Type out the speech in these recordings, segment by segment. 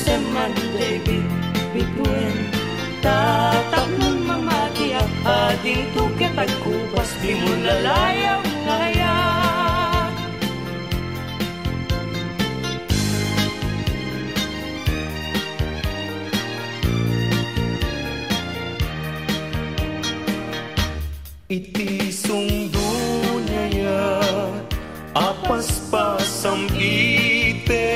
seman David bituin tatak nun mamatiak ading tuket at kupas di mo lalayang ngayak. Iti sungdunaya apas-pasam ite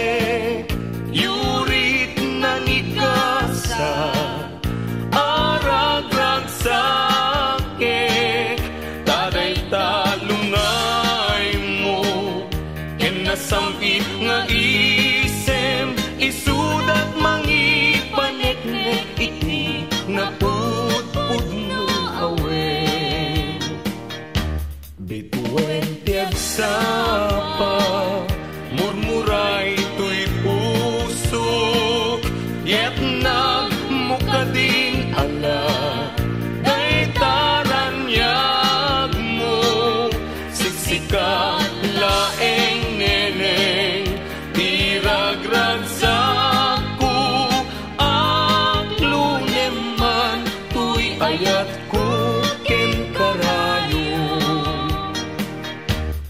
yurit na nikasa aragrag sake taday talungay mo ken nasampi nga isem isudat mangipaneknek iti naputpud no awen bituin tiag sapa murmuray tuy pusok yet nagmukading ala day taranyag mo siksikat laeng neneng tiragrag saku akluneman tuy ayat ko ken karayo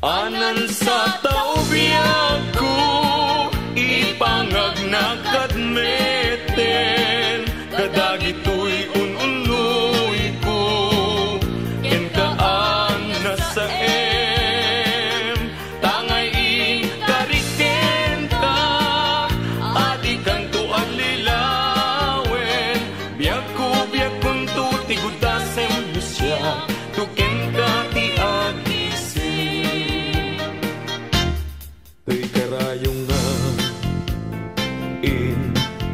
anan sa taubiyag ko ipangagnakadmeten kadagitoy ununoy ko ken kaan nasa tangay ikariken ka adi kanto alilawen biag kun tu tigudasem lusya tuken ka ti agising tuy karayong nga in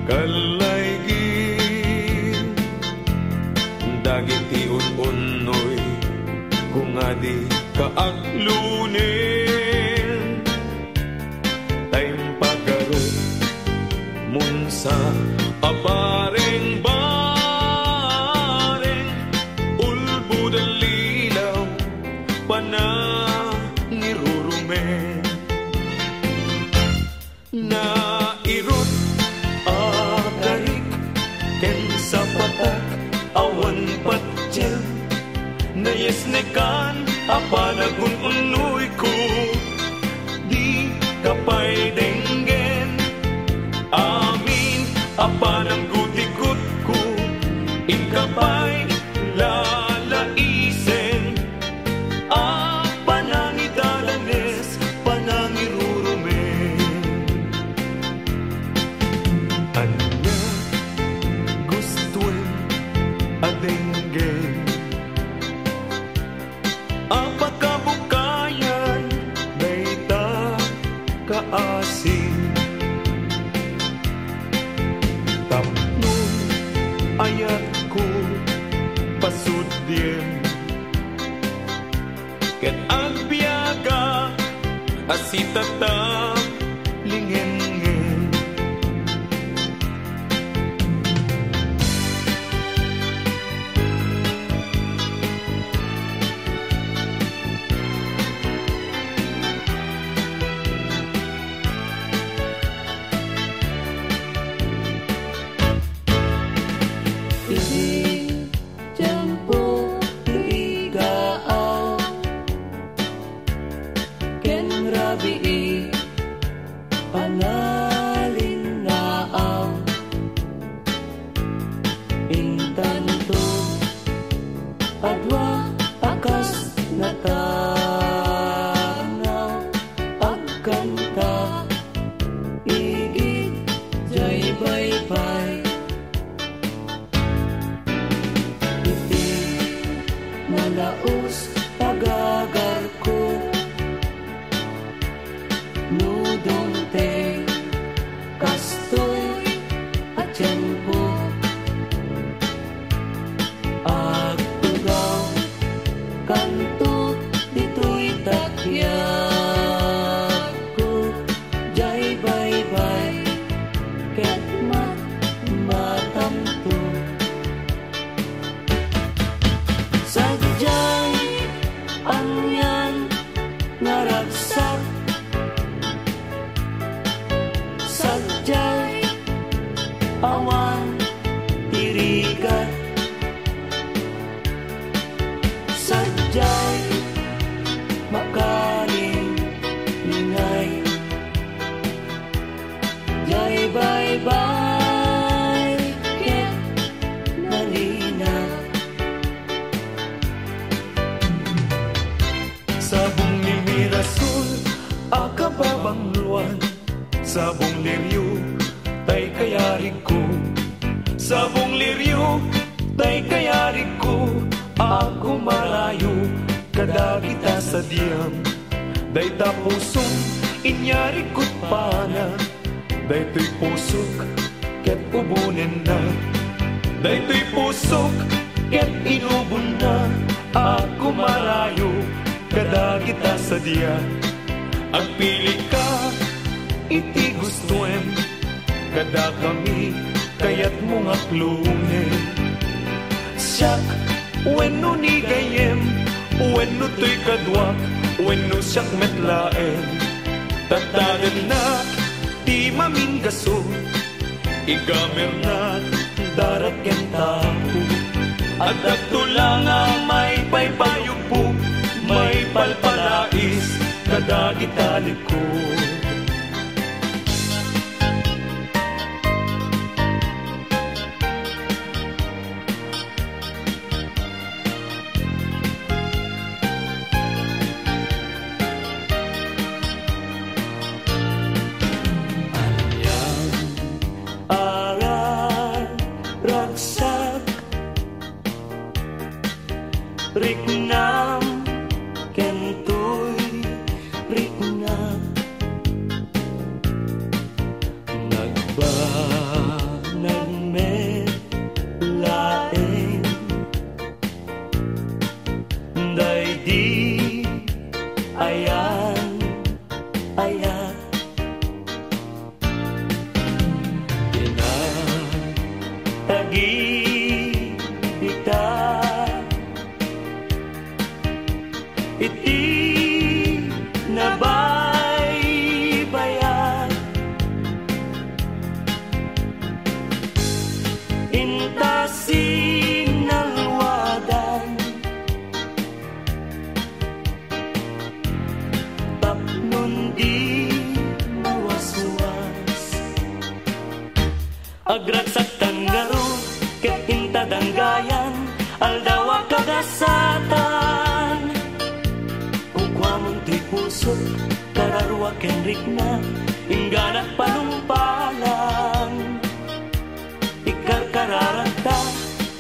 kalaygin dagiti un-unoy kung adi kaaklunin tayong pagaro munsa apareng bareng ulbudang lilaw panangirurumen na irot agarik ken sa patak awan patyan na yesnekan apanagun unoy ko di kapay denggen amin apanang gutikot ko inkapay lalaisen apanangidalanes panangirurumen anya gustuin adenggen apakabukayan dayta kaasing tapnon ayat ko pasudyen ket agbiaga asitata lingengen Ken rabii pana awan tirigat sadyay makaling ningay jay bye-bye ket nalina sabong nimirasul akababang luwan sabong liryo tay kayarig ko sabong liryo tay kayarig ko ako marayo kada kita sa diyam day tapusong inyari ko't pana day to'y pusok ket ubunin na day to'y pusok ket inubon na ako marayo kada kita sa diyam agpili ka iti gustuem kada kami kayat mong aklungin siyak wenno ni gayem wenno to'y kadwak wenno siyak metlaen tatagan na di mamingaso igamer na darat ken tao at agtulang ang may paypayupo may palpalais kada kita likod riknam kentoy riknam nagbanag me laeng day di ayan ayan tinatagi kita iti nabaybayan intasin nalwadan tapnon di mawaswas agragsak tanggaro ket intadanggayan aldawa kagasatan pusok kararwa kenrik na ingganat panumpalan ikar kararata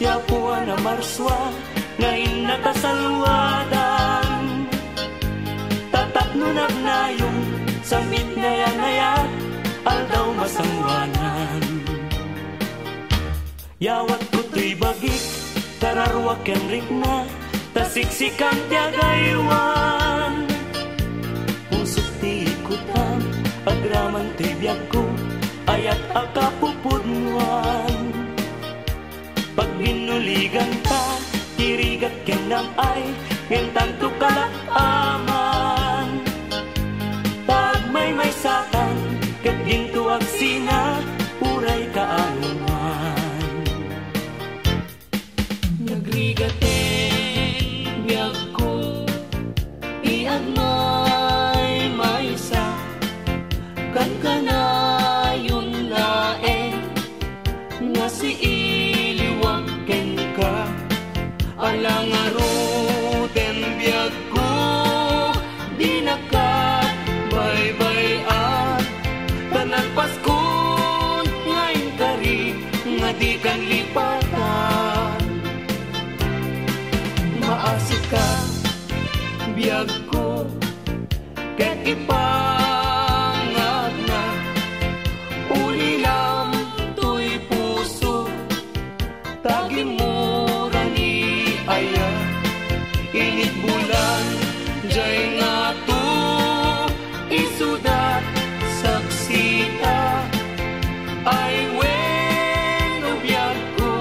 yapuan na marswa ngayon natasalwadan tatap nunag na yung samit na yanayat aldaw masangwanan yawat ko to'y bagik kararwa kenrik na tasiksikan tiagaywan ikutan agraman tibiyag ko ayat akapupudnuan pag binuligan ka tirigat kenam ay ngentanto kalakaman pag may satan ket gintuag sina uray kaanuman nagrigaten biyag ko iagma kan kanayon laeng nga si iliwag ken ka alang aruten biyag ko di nakat baybayan tanan paskon ngayon kari nga di kan lipatan maasik ka biyag ko ket init bulan jay nga to isudat saksita ay wen ubiyag ko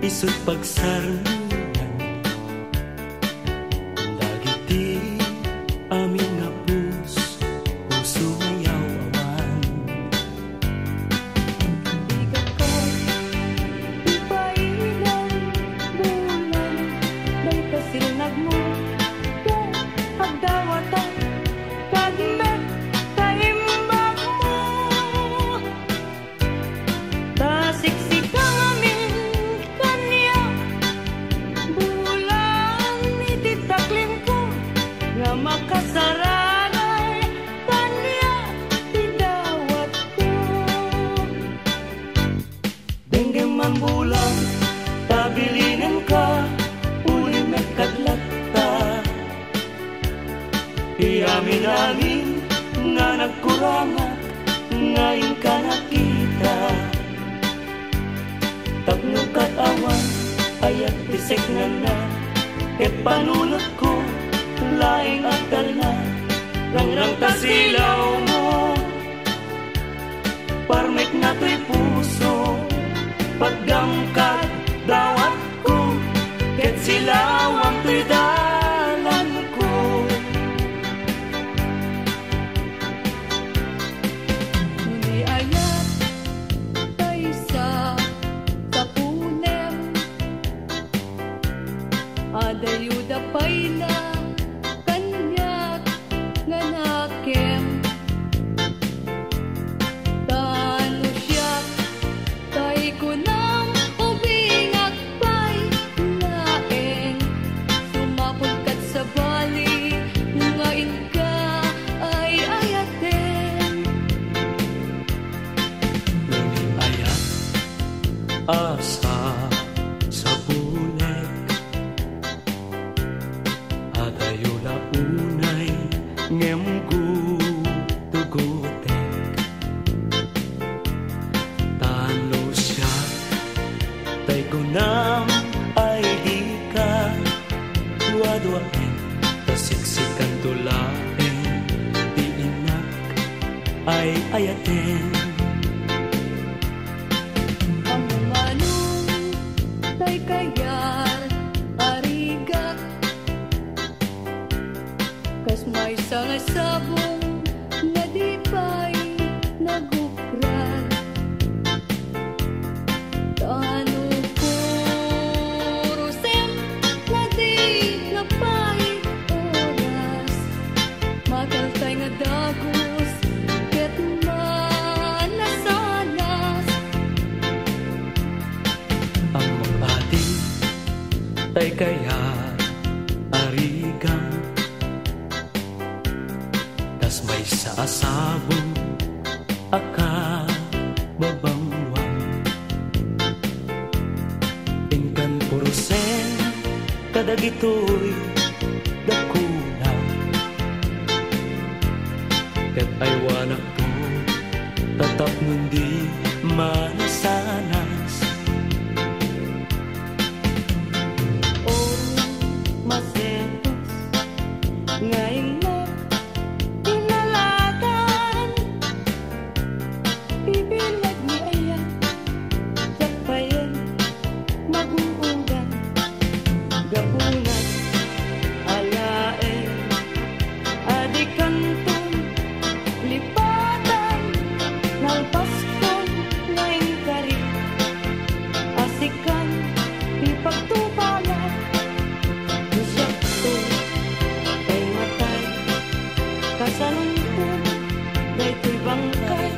isut pagsarungan dagiti amin nga puso ngayaw awan. Ikat ko ipailang bulan day kasinag mo kung agdawatan kagmet kaimbag mo tasiksika amin kanya bulan ititaklim ko nga makasaranay kanya tidawat ko Denggem man bulan tabilinen ka uli kadlat ta iamin amin nga nagkuranga ngayon ka nakita tapno kat awan ayat bisek na ket panunot ko laing akal na rangrang tasilaw mo parmek na to'y puso pagdamkat dawat ko ket silawang to'y dalan ko Ngunit ayat tayo sa tapunem adayuda pay na kanyak nga nakem tano siya tay ko nang ubingak pay laeng sumapod kat sa bali ngayon ka ay ayaten ayat asa sa buleg adayo la unay ngem tugutek talo siya tay ko nam ay di ka duwa-duwaen tasiksikan tulaen di inak ay ayaten ang mga nung tay kayar arigak kas may sangasabong nga di pa'y nagukran tano purusem na di napay oras makaltay nga dagos ket manasanas ang mag-ating tay kaya arigang tas may sa asabong aka babangwang ingkan purusen kadagitoy dakuna ket aywanak po tatap nundi manasanas masetos ngayon mo inalatan bibilag ni ayan sakpayan maguugan gapunat alaen adikantong lipatan nalpaskon ngayon kari asikan ipagtubalan Isyakto ay matay kasalumpong daytoy bangkay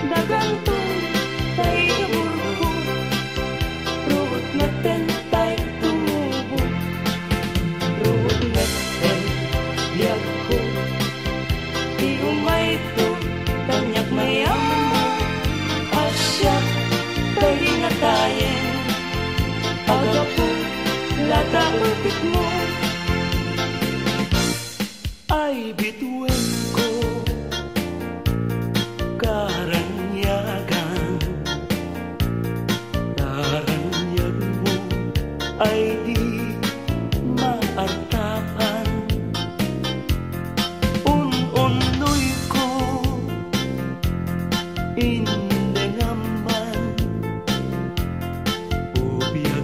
dagantong tay iburko ruot naten tay tumubo ruot naten biyag ko di umay to kanyak mayam mo asyak tay natayen agapo lata upit mo ay bituin ko karanyagan karanyag mo ay di maartapan un-unoy ko indengaman ubiyag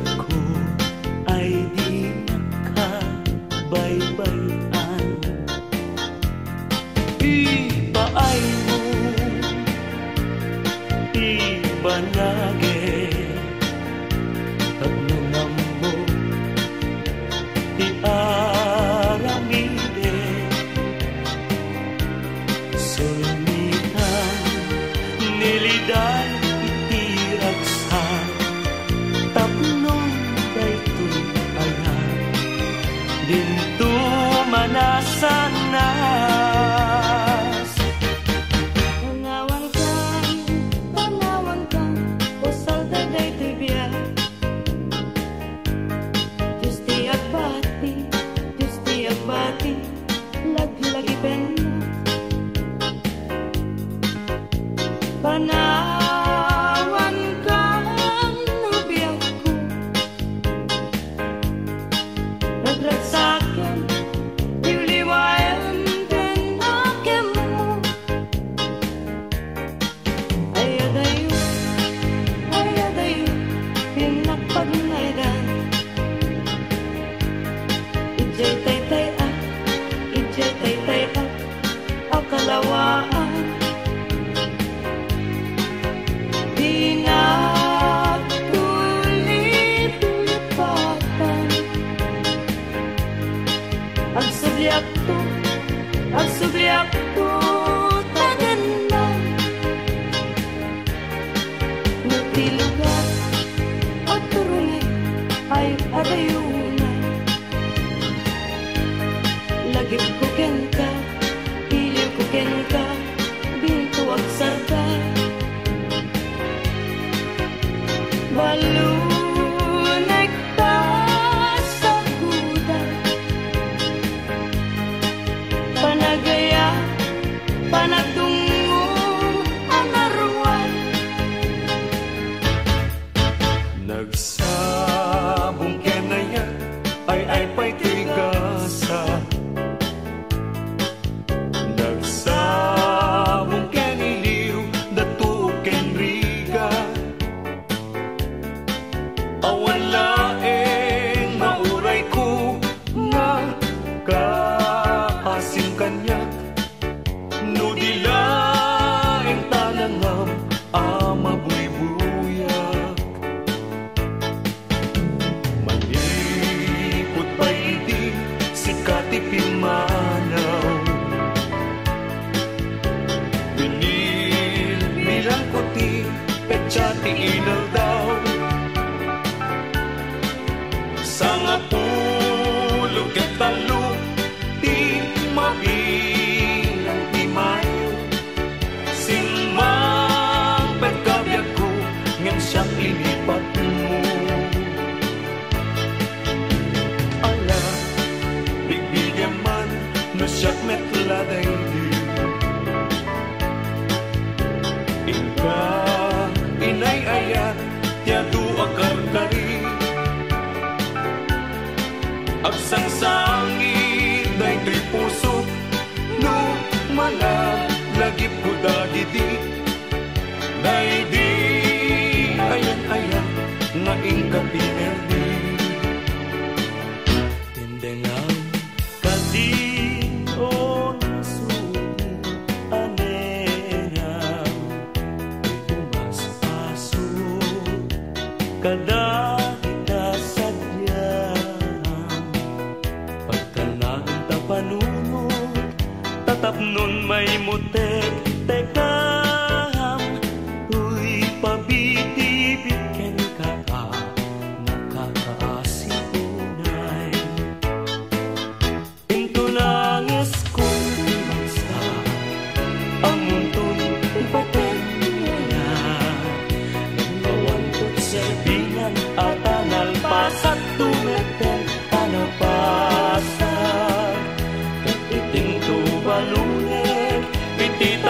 manasanas. Tanawan ka, usal daday tibiyag. Diyos di agbati, laglagi penna. Panawan ka, nabiyag ko. Nagrag sa'kin, liwayan din akin mo. Ayadayo, pinagpagnayran. Ijay taytay ang kalawaan. Di nagtulit-tulipatan. Ang subliak to, tagan na. Nagtilugat at turunay ay adayunan. Lagip ko ken ka, iliw ko ken ka, binto at sarkay. Balunay ka sa kuda, panagaya, panagdungong ang arwan. Nagsabong kenaya ay pa'y tigasa. Nagsabong keniliw datu ken riga. Awan laeng mauray ko nga kaasim kanya. No di laeng talangam mabuy-buyak. Malipot pa hindi si Katipin manaw. Binilbilang ko ti petsati inaw daw. Sangapulog at talo, di mabilang di mayo. Simang pagkabiyag ko, ngayon siyang ilipat mo. Ala, bigbigyan man, no siyak metladay di. Ika, inay ayat, tiyado akarkari. Agsangsangit day to'y puso, no malagip ko dagiti. Day di ayan nga ingkapinerdi. Tindenang kadi o nasuti anerang umas-aso kada tapnon may mutek tekam, uy pabitibit ken ka nakakaasipunay. Into nangis kong bangsa ang muntong ipaten niya. Nagkawantot sa ibingan at analpasat tumeten anapasat. Iting to balunek, pitita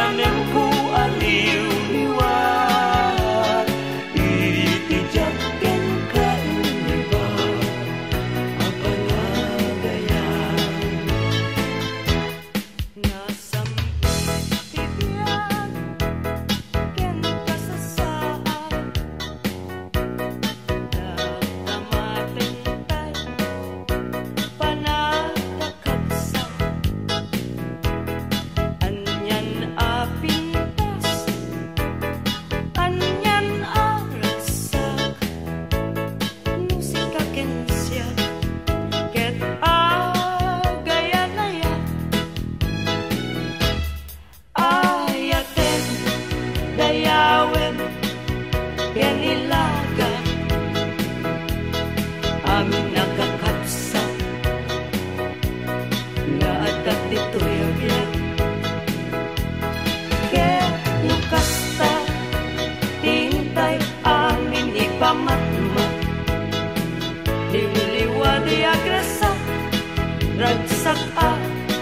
ragsak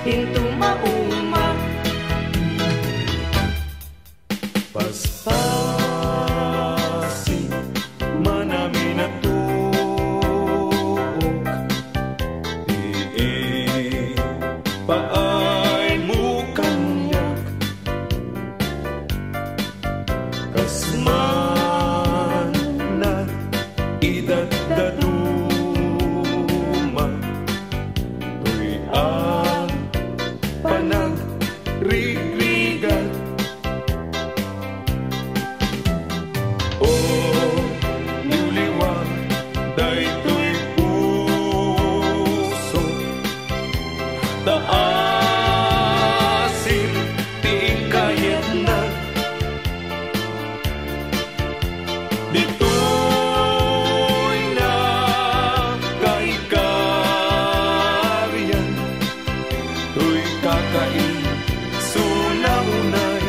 hinto mauma. Paspasin manami na tuok, paay mo kanyak, kasman na idadaduma, tuy ang panagrigligat. O niuliwang daytoy puso, taasin tiing kayat na, dito'y nagkaikaryan, to'y kakain sunahunay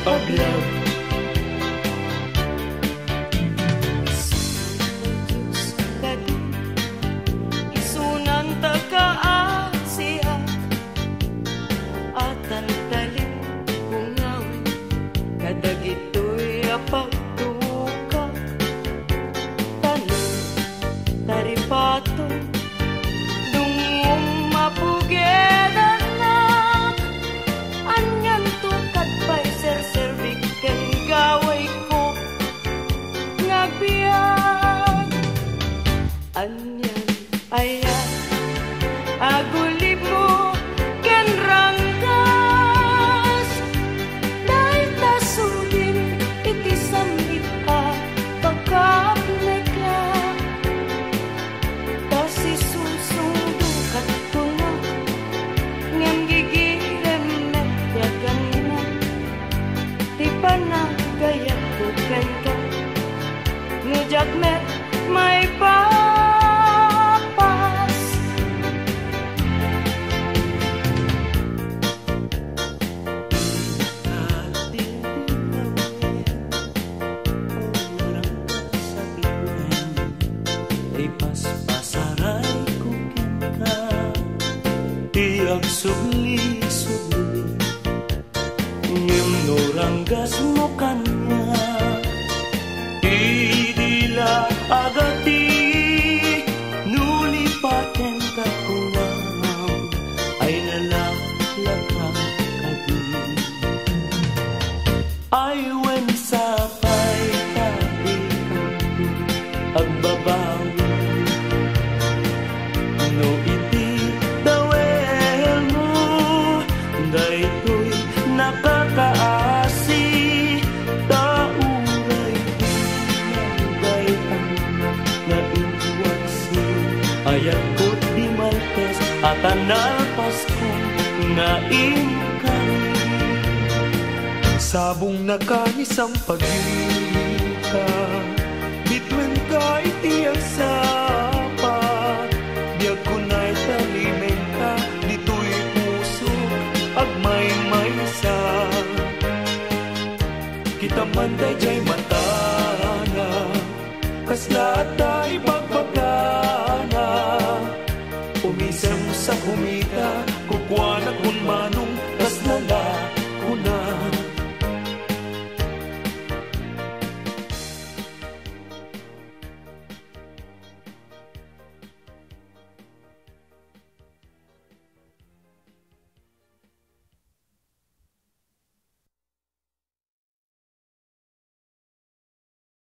abiyag. Isunan taga-Asia at ang talim ungawin, kadagito'y apagtuka, tanong taripato dungong mapugedan na, anyan tukad pa'y serservik ken gaway ko ngagbiyan. Anyan ayan agulib mo ken ranggas, dahil tasudin iti samit pagkapnek ka, kasi susundo katuna ngem gigilem metyagan na, ti panagayat ko ken ka, ngejak met may papas. Ipaspasaray ko ka, tiyak subli-subli, ngem noranggas mo kanya, idila agati, nulipaten ka kunang, ay nalaklakang kadi. Ay wen sapay tabi agbabawi, no iti dawel mo, daytoy nakakaasi, tauray tinagay ang naiwaksi, ayat ko di maltes at analpas ko nga imkani. Sabong nakanisang pagita, bitwen ka iti agsapa, biag kunay talimeng ka, dito'y puso agmay-may sa. Kita man dayjay matana, kasla at ay pagbagana, umisem sa humi